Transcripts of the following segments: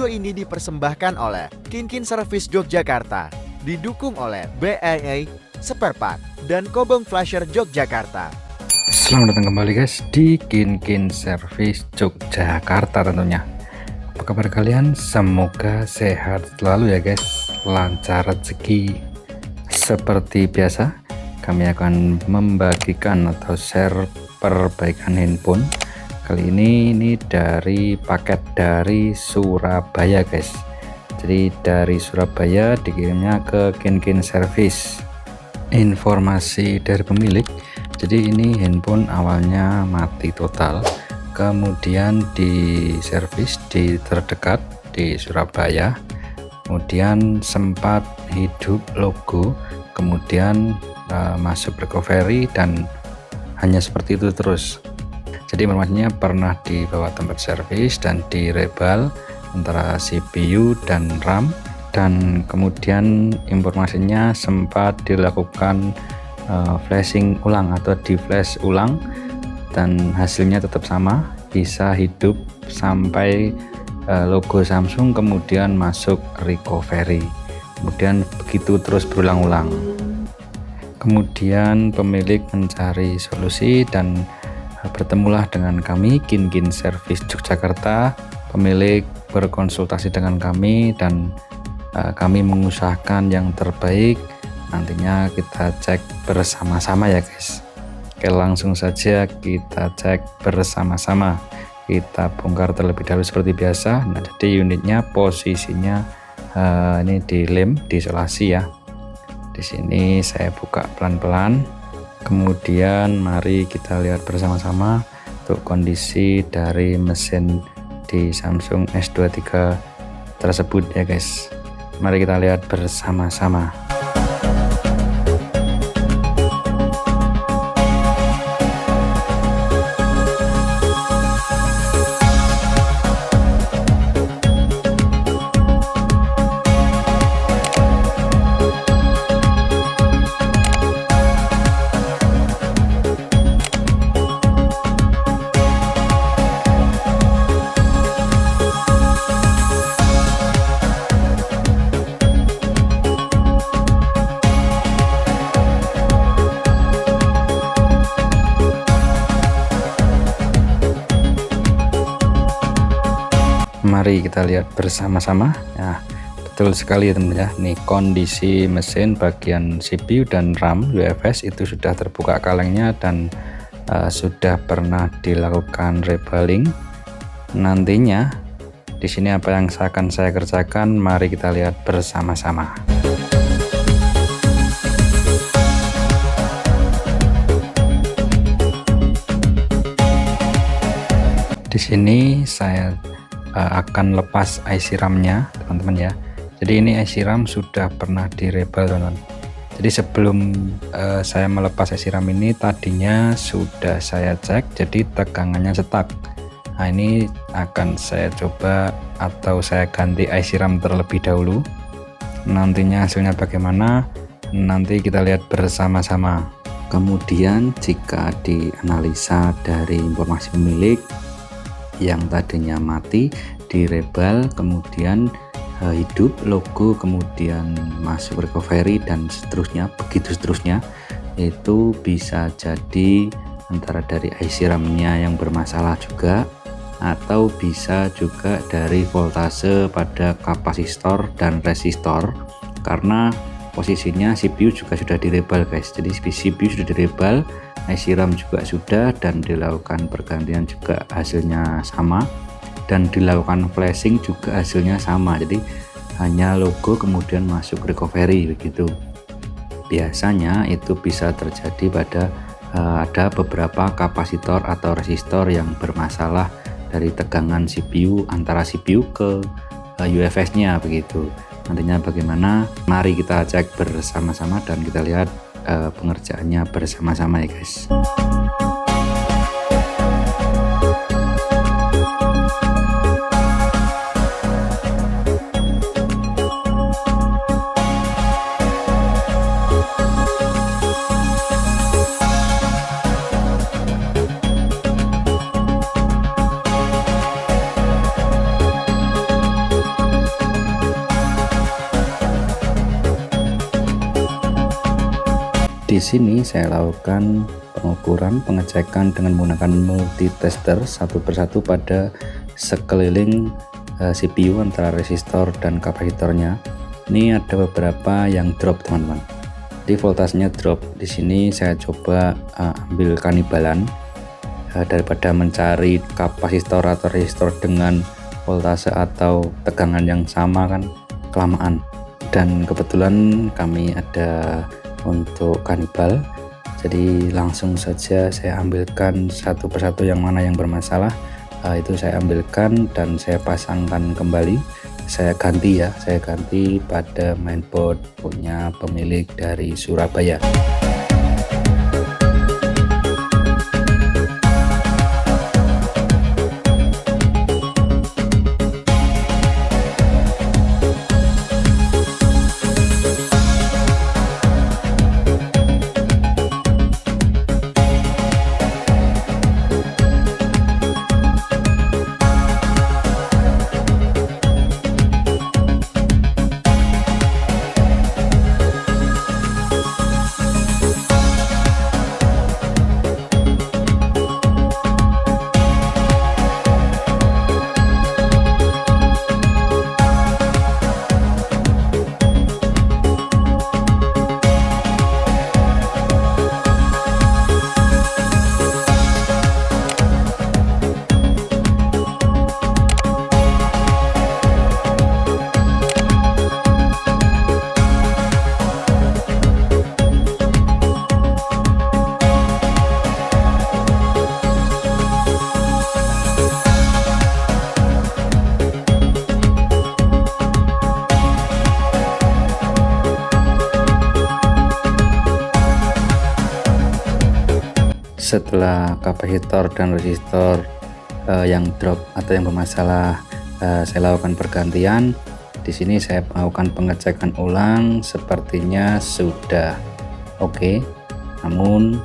Video ini dipersembahkan oleh Kinkin Service Yogyakarta, didukung oleh BAA, Spare Part, dan Kobong Flasher Yogyakarta. Selamat datang kembali guys di Kinkin Service Yogyakarta tentunya. Apa kabar kalian? Semoga sehat selalu ya guys, lancar rezeki. Seperti biasa, kami akan membagikan atau share perbaikan handphone. Kali ini dari paket dari Surabaya guys. Jadi dari Surabaya dikirimnya ke Kinkin Service. Informasi dari pemilik, jadi ini handphone awalnya mati total, kemudian di servis di terdekat di Surabaya, kemudian sempat hidup logo, kemudian masuk recovery dan hanya seperti itu terus. Jadi informasinya pernah dibawa tempat servis dan direbal antara CPU dan RAM, dan kemudian informasinya sempat dilakukan flashing ulang atau di flash ulang, dan hasilnya tetap sama, bisa hidup sampai logo Samsung kemudian masuk recovery, kemudian begitu terus berulang-ulang. Kemudian pemilik mencari solusi dan bertemulah dengan kami Kinkin Service Yogyakarta. Pemilik berkonsultasi dengan kami dan kami mengusahakan yang terbaik. Nantinya kita cek bersama-sama ya guys. Oke, langsung saja kita cek bersama-sama. Kita bongkar terlebih dahulu seperti biasa. Nah, jadi unitnya posisinya ini di lem, diisolasi ya. Di sini saya buka pelan-pelan. Kemudian mari kita lihat bersama-sama untuk kondisi dari mesin di Samsung S23 tersebut ya guys. Mari kita lihat bersama-sama. Mari kita lihat bersama-sama. Nah, betul sekali ya teman-teman ya. Nih kondisi mesin bagian CPU dan RAM UFS itu sudah terbuka kalengnya dan sudah pernah dilakukan rebaling. Nantinya di sini apa yang akan saya kerjakan, mari kita lihat bersama-sama. Di sini saya akan lepas IC RAM-nya teman-teman ya. Jadi ini IC RAM sudah pernah direbel teman-teman. Jadi sebelum saya melepas IC RAM ini tadinya sudah saya cek, jadi tegangannya stuck. Nah, ini akan saya coba atau saya ganti IC RAM terlebih dahulu. Nantinya hasilnya bagaimana, nanti kita lihat bersama-sama. Kemudian jika dianalisa dari informasi pemilik, yang tadinya mati direbal kemudian hidup logo, kemudian masuk recovery dan seterusnya, begitu seterusnya, itu bisa jadi antara dari IC RAM-nya yang bermasalah juga, atau bisa juga dari voltase pada kapasitor dan resistor, karena posisinya CPU juga sudah direbal guys. Jadi CPU sudah direbal, IC RAM juga sudah, dan dilakukan pergantian juga hasilnya sama, dan dilakukan flashing juga hasilnya sama. Jadi hanya logo kemudian masuk recovery begitu. Biasanya itu bisa terjadi pada ada beberapa kapasitor atau resistor yang bermasalah dari tegangan CPU, antara CPU ke UFS nya begitu. Nantinya bagaimana, mari kita cek bersama-sama dan kita lihat pengerjaannya bersama-sama ya guys. Di sini saya lakukan pengukuran pengecekan dengan menggunakan multitester satu persatu pada sekeliling CPU antara resistor dan kapasitornya. Ini ada beberapa yang drop teman-teman. Di voltasenya drop. Di sini saya coba ambil kanibalan daripada mencari kapasitor atau resistor dengan voltase atau tegangan yang sama kan kelamaan. Dan kebetulan kami ada untuk kanibal, jadi langsung saja saya ambilkan satu persatu yang mana yang bermasalah. Itu saya ambilkan dan saya pasangkan kembali. Saya ganti pada mainboard punya pemilik dari Surabaya. Setelah kapasitor dan resistor yang drop atau yang bermasalah saya lakukan pergantian. Di sini saya melakukan pengecekan ulang, sepertinya sudah oke. Namun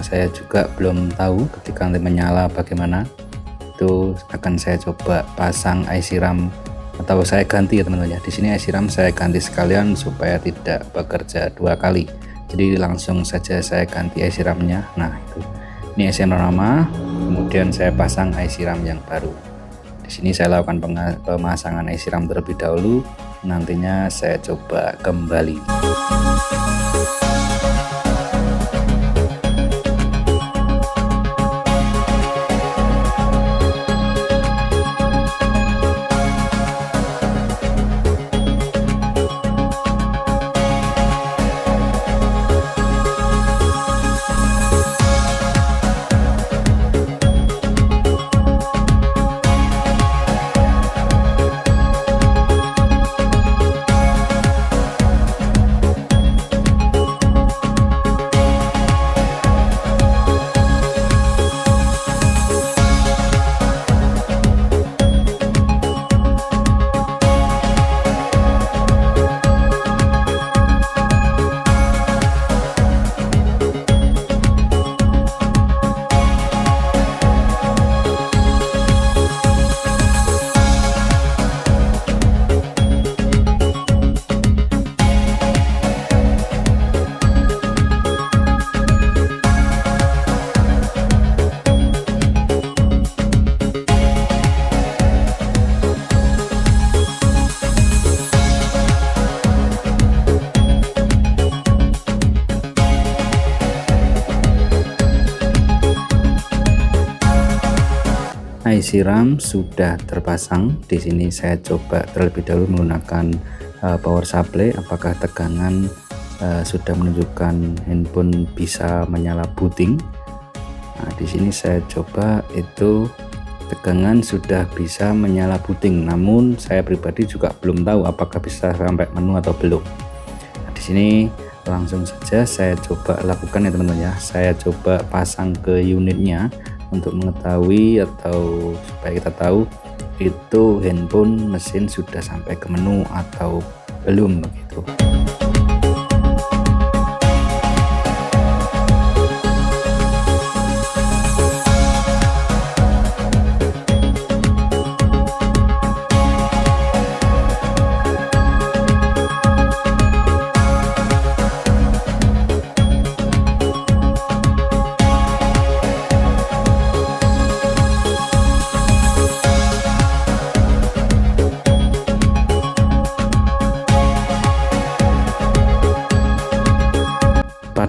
saya juga belum tahu ketika nanti menyala bagaimana. Itu akan saya coba pasang IC RAM atau saya ganti ya teman-teman ya. Di sini IC RAM saya ganti sekalian supaya tidak bekerja dua kali. Jadi langsung saja saya ganti IC RAM-nya. Nah, itu. Ini IC RAM lama, kemudian saya pasang IC RAM yang baru. Di sini saya lakukan pemasangan IC RAM terlebih dahulu, nantinya saya coba kembali. IC RAM sudah terpasang. Di sini saya coba terlebih dahulu menggunakan power supply, apakah tegangan sudah menunjukkan handphone bisa menyala booting. Nah, di sini saya coba itu tegangan sudah bisa menyala booting, namun saya pribadi juga belum tahu apakah bisa sampai menu atau belum. Nah, di sini langsung saja saya coba lakukan ya teman-teman ya. Saya coba pasang ke unitnya untuk mengetahui atau supaya kita tahu itu handphone mesin sudah sampai ke menu atau belum begitu.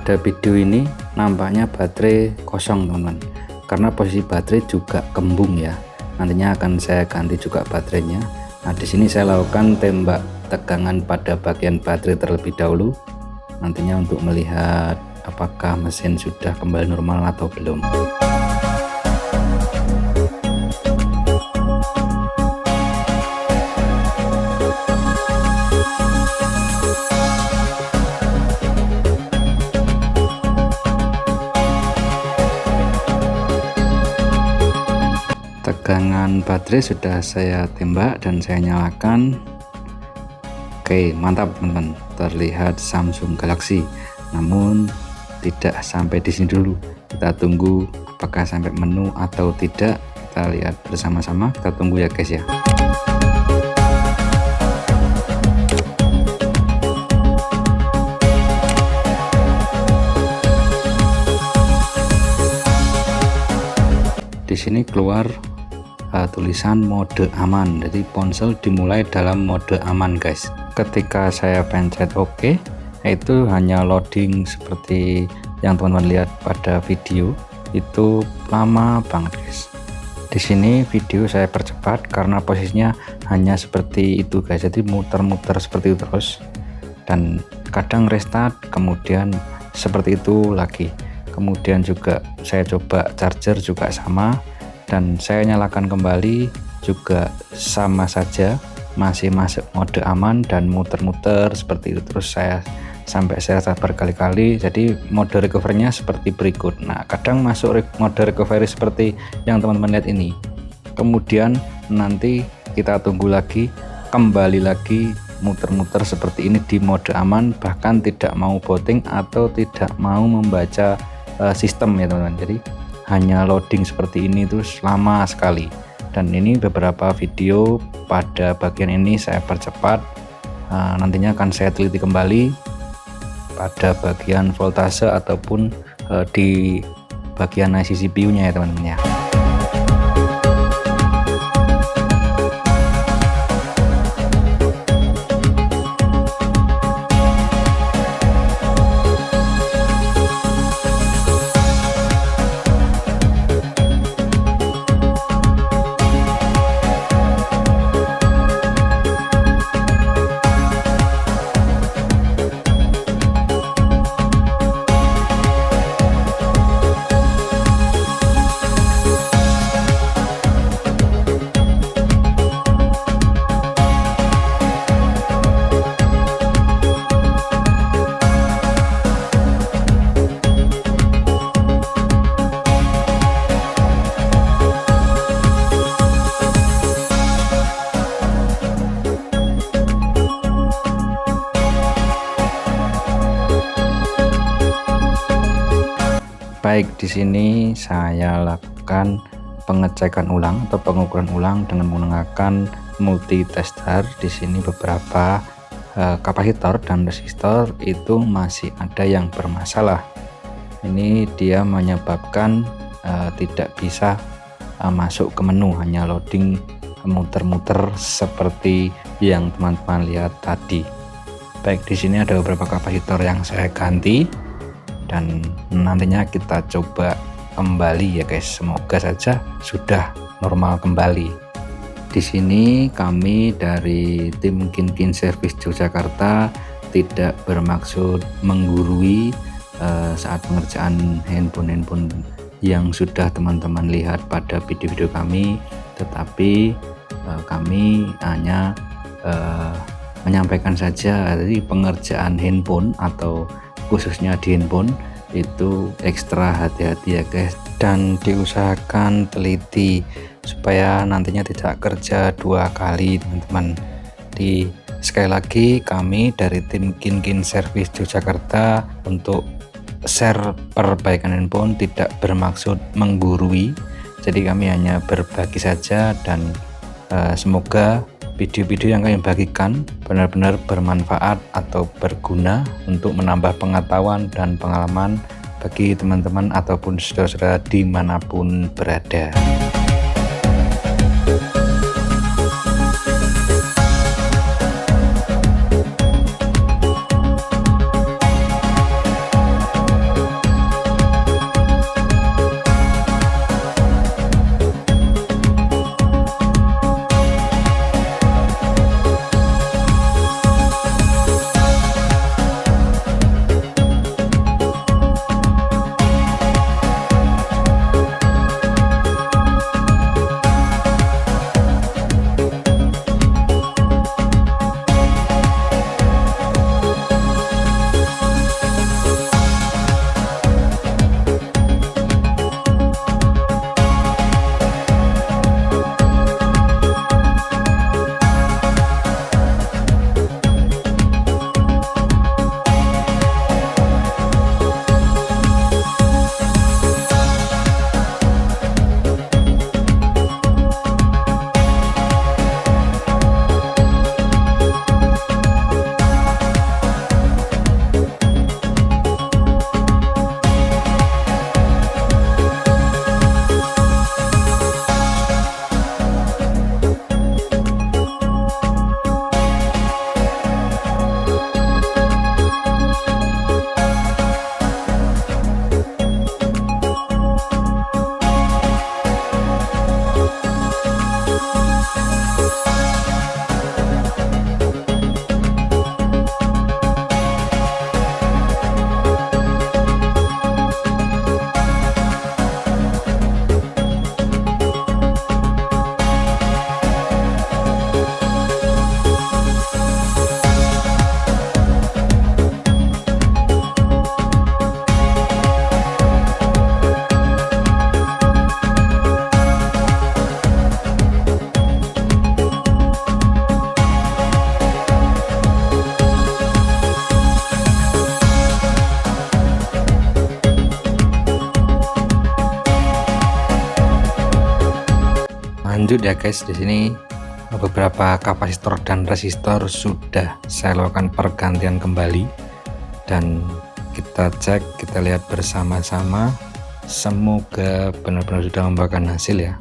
pada video ini nampaknya baterai kosong teman-teman, karena posisi baterai juga kembung ya. Nantinya akan saya ganti juga baterainya. Nah, di sini saya lakukan tembak tegangan pada bagian baterai terlebih dahulu, nantinya untuk melihat apakah mesin sudah kembali normal atau belum. Tegangan baterai sudah saya tembak dan saya nyalakan. Oke, mantap teman-teman, terlihat Samsung Galaxy. Namun tidak sampai di sini dulu, kita tunggu apakah sampai menu atau tidak. Kita lihat bersama-sama, kita tunggu ya guys ya. Di sini keluar tulisan mode aman, jadi ponsel dimulai dalam mode aman guys. Ketika saya pencet OK, itu hanya loading seperti yang teman-teman lihat pada video, itu lama banget guys. Di sini video saya percepat karena posisinya hanya seperti itu guys, jadi muter-muter seperti itu terus, dan kadang restart kemudian seperti itu lagi. Kemudian juga saya coba charger juga sama, dan saya nyalakan kembali juga sama saja, masih masuk mode aman dan muter-muter seperti itu terus. Saya sampai saya restart berkali-kali, jadi mode recovery-nya seperti berikut. Nah, kadang masuk mode recovery seperti yang teman-teman lihat ini, kemudian nanti kita tunggu lagi, kembali lagi muter-muter seperti ini di mode aman, bahkan tidak mau booting atau tidak mau membaca sistem ya teman-teman. Jadi hanya loading seperti ini terus lama sekali. Dan ini beberapa video pada bagian ini saya percepat, nantinya akan saya teliti kembali pada bagian voltase ataupun di bagian IC CPU nya ya teman-teman ya. Baik, di sini saya lakukan pengecekan ulang atau pengukuran ulang dengan menggunakan multi tester. Di sini beberapa kapasitor dan resistor itu masih ada yang bermasalah. Ini dia menyebabkan tidak bisa masuk ke menu, hanya loading muter-muter seperti yang teman-teman lihat tadi. Baik, di sini ada beberapa kapasitor yang saya ganti dan nantinya kita coba kembali ya guys. Semoga saja sudah normal kembali. Di sini kami dari tim Kinkin Service Yogyakarta tidak bermaksud menggurui saat pengerjaan handphone yang sudah teman-teman lihat pada video-video kami, tetapi kami hanya menyampaikan saja. Jadi pengerjaan handphone atau khususnya di handphone itu ekstra hati-hati ya guys, dan diusahakan teliti supaya nantinya tidak kerja dua kali teman-teman. Sekali lagi kami dari tim Kinkin Service Yogyakarta untuk share perbaikan handphone tidak bermaksud menggurui, jadi kami hanya berbagi saja, dan semoga video-video yang kami bagikan benar-benar bermanfaat atau berguna untuk menambah pengetahuan dan pengalaman bagi teman-teman ataupun saudara-saudara dimanapun berada. lanjut ya guys, di sini beberapa kapasitor dan resistor sudah saya lakukan pergantian kembali, dan kita cek, kita lihat bersama-sama, semoga benar-benar sudah membuahkan hasil ya,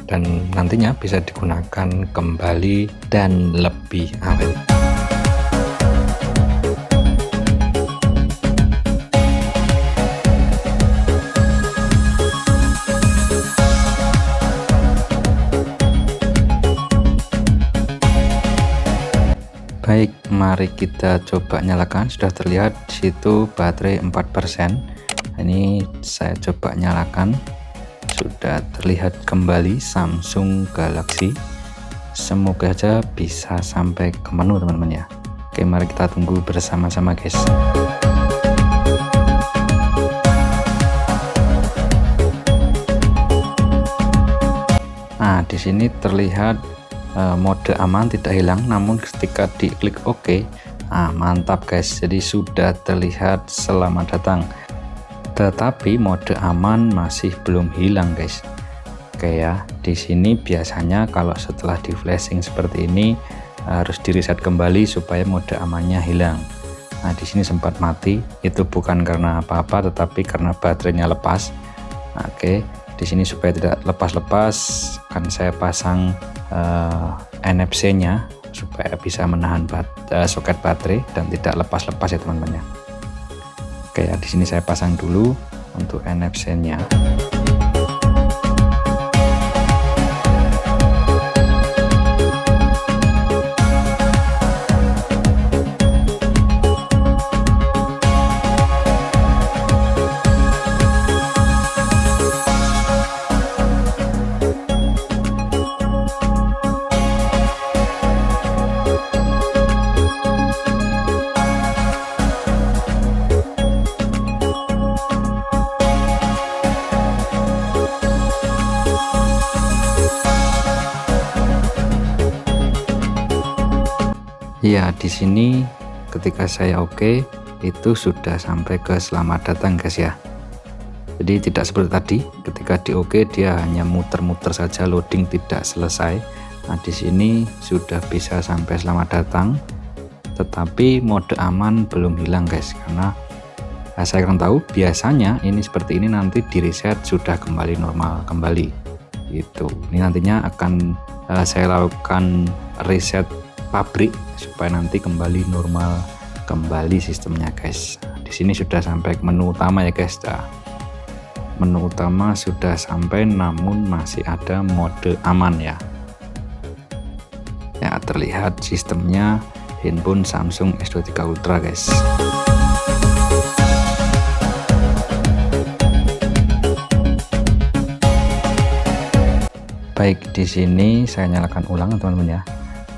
dan nantinya bisa digunakan kembali dan lebih awet. Baik, mari kita coba nyalakan. Sudah terlihat di situ baterai 4%. Ini saya coba nyalakan. Sudah terlihat kembali Samsung Galaxy. Semoga saja bisa sampai ke menu teman-teman ya. Oke, mari kita tunggu bersama-sama guys. Nah, di sini terlihat mode aman tidak hilang, namun ketika diklik OK, mantap guys, jadi sudah terlihat selamat datang, tetapi mode aman masih belum hilang guys. Oke ya, di sini biasanya kalau setelah di flashing seperti ini harus di reset kembali supaya mode amannya hilang. Nah, di sini sempat mati, itu bukan karena apa-apa tetapi karena baterainya lepas. Oke, di sini supaya tidak lepas-lepas akan saya pasang NFC-nya supaya bisa menahan soket baterai dan tidak lepas-lepas ya teman-teman ya. Oke ya, di sini saya pasang dulu untuk NFC-nya. Ya, di sini ketika saya oke, itu sudah sampai ke selamat datang guys ya. Jadi tidak seperti tadi, ketika di oke dia hanya muter-muter saja, loading tidak selesai. Nah, di sini sudah bisa sampai selamat datang, tetapi mode aman belum hilang guys, karena saya kurang tahu, biasanya ini seperti ini nanti di reset sudah kembali normal kembali gitu. Ini nantinya akan saya lakukan reset pabrik supaya nanti kembali normal kembali sistemnya guys. Di sini sudah sampai ke menu utama ya guys. Menu utama sudah sampai, namun masih ada mode aman ya. Ya, terlihat sistemnya handphone Samsung S23 Ultra guys. Baik, di sini saya nyalakan ulang teman-teman ya.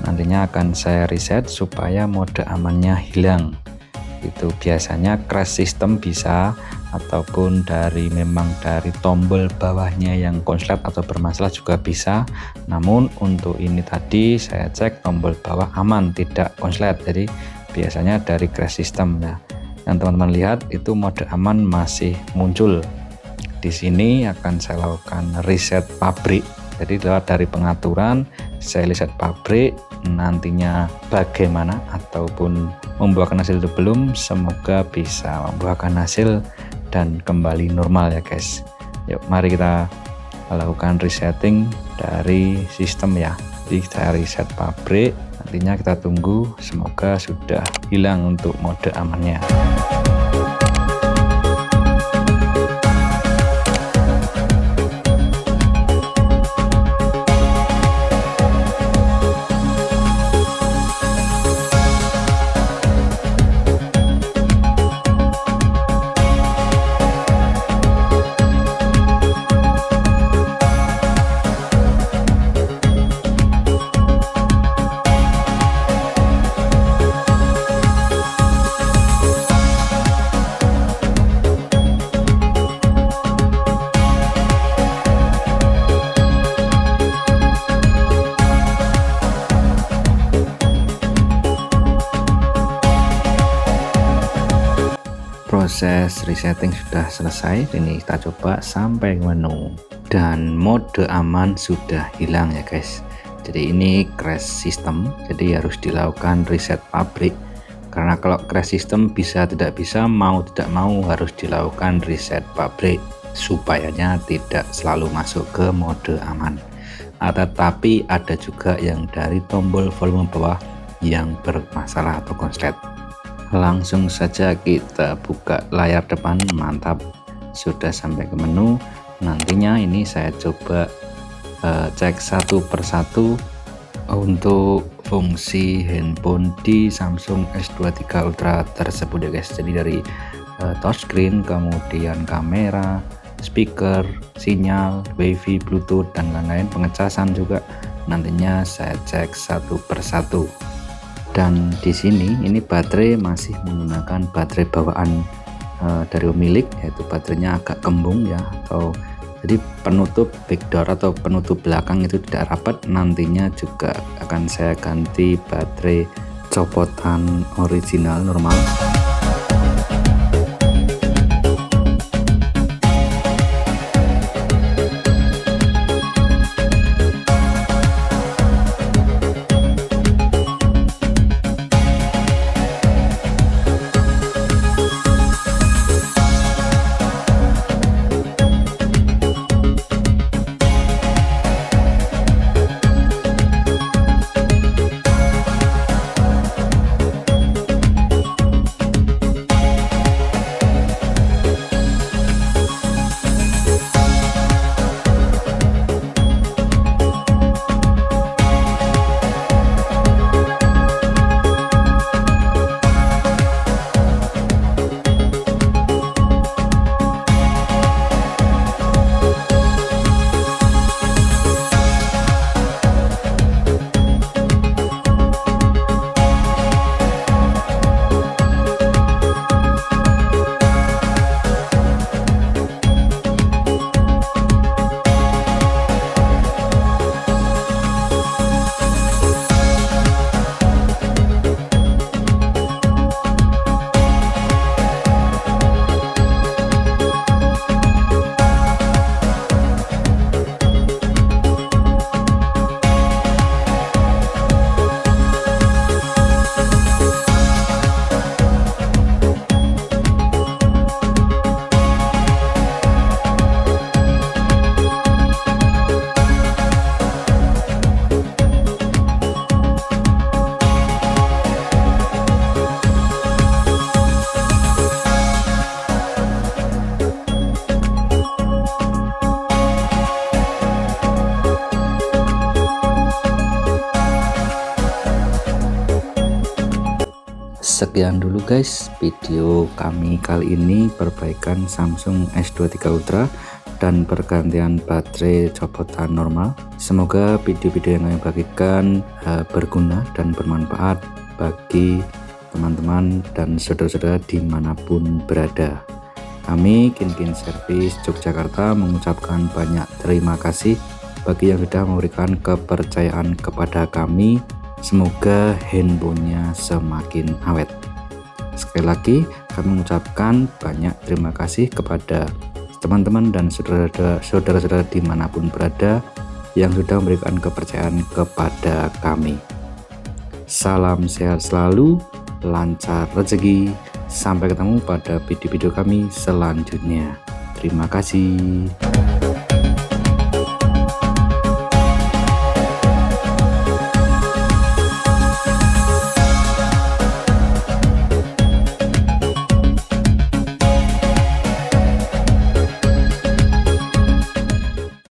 Nantinya akan saya reset supaya mode amannya hilang. Itu biasanya crash system bisa, ataupun memang dari tombol bawahnya yang konslet atau bermasalah juga bisa. Namun untuk ini tadi saya cek tombol bawah aman, tidak konslet, jadi biasanya dari crash system. Nah, yang teman-teman lihat itu mode aman masih muncul. Di sini akan saya lakukan reset pabrik. Jadi lewat dari pengaturan saya reset pabrik, nantinya bagaimana ataupun membuahkan hasil itu belum, semoga bisa membuahkan hasil dan kembali normal ya guys. Yuk, mari kita lakukan resetting dari sistem ya. Jadi saya reset pabrik, nantinya kita tunggu, semoga sudah hilang untuk mode amannya. Proses resetting sudah selesai. Ini kita coba sampai menu. dan mode aman sudah hilang ya guys. Jadi ini crash system, jadi harus dilakukan reset pabrik. Karena kalau crash system bisa tidak bisa, mau tidak mau harus dilakukan reset pabrik supayanya tidak selalu masuk ke mode aman. Tetapi ada juga yang dari tombol volume bawah yang bermasalah atau konslet. Langsung saja kita buka layar depan. Mantap, sudah sampai ke menu. Nantinya ini saya coba cek satu persatu untuk fungsi handphone di Samsung S23 Ultra tersebut ya guys. Jadi dari touchscreen, kemudian kamera, speaker, sinyal, wifi, bluetooth, dan lain-lain, pengecasan juga nantinya saya cek satu persatu. Dan di sini ini baterai masih menggunakan baterai bawaan dari pemilik, yaitu baterainya agak kembung ya, atau jadi penutup backdoor atau penutup belakang itu tidak rapat. Nantinya juga akan saya ganti baterai copotan original normal. Sekian dulu guys video kami kali ini, perbaikan Samsung S23 Ultra dan pergantian baterai copotan normal. Semoga video-video yang kami bagikan berguna dan bermanfaat bagi teman-teman dan saudara-saudara dimanapun berada. Kami Kinkin Service Yogyakarta mengucapkan banyak terima kasih bagi yang sudah memberikan kepercayaan kepada kami. Semoga handphonenya semakin awet. Sekali lagi kami mengucapkan banyak terima kasih kepada teman-teman dan saudara-saudara dimanapun berada yang sudah memberikan kepercayaan kepada kami. Salam sehat selalu, lancar rezeki. Sampai ketemu pada video-video kami selanjutnya. Terima kasih.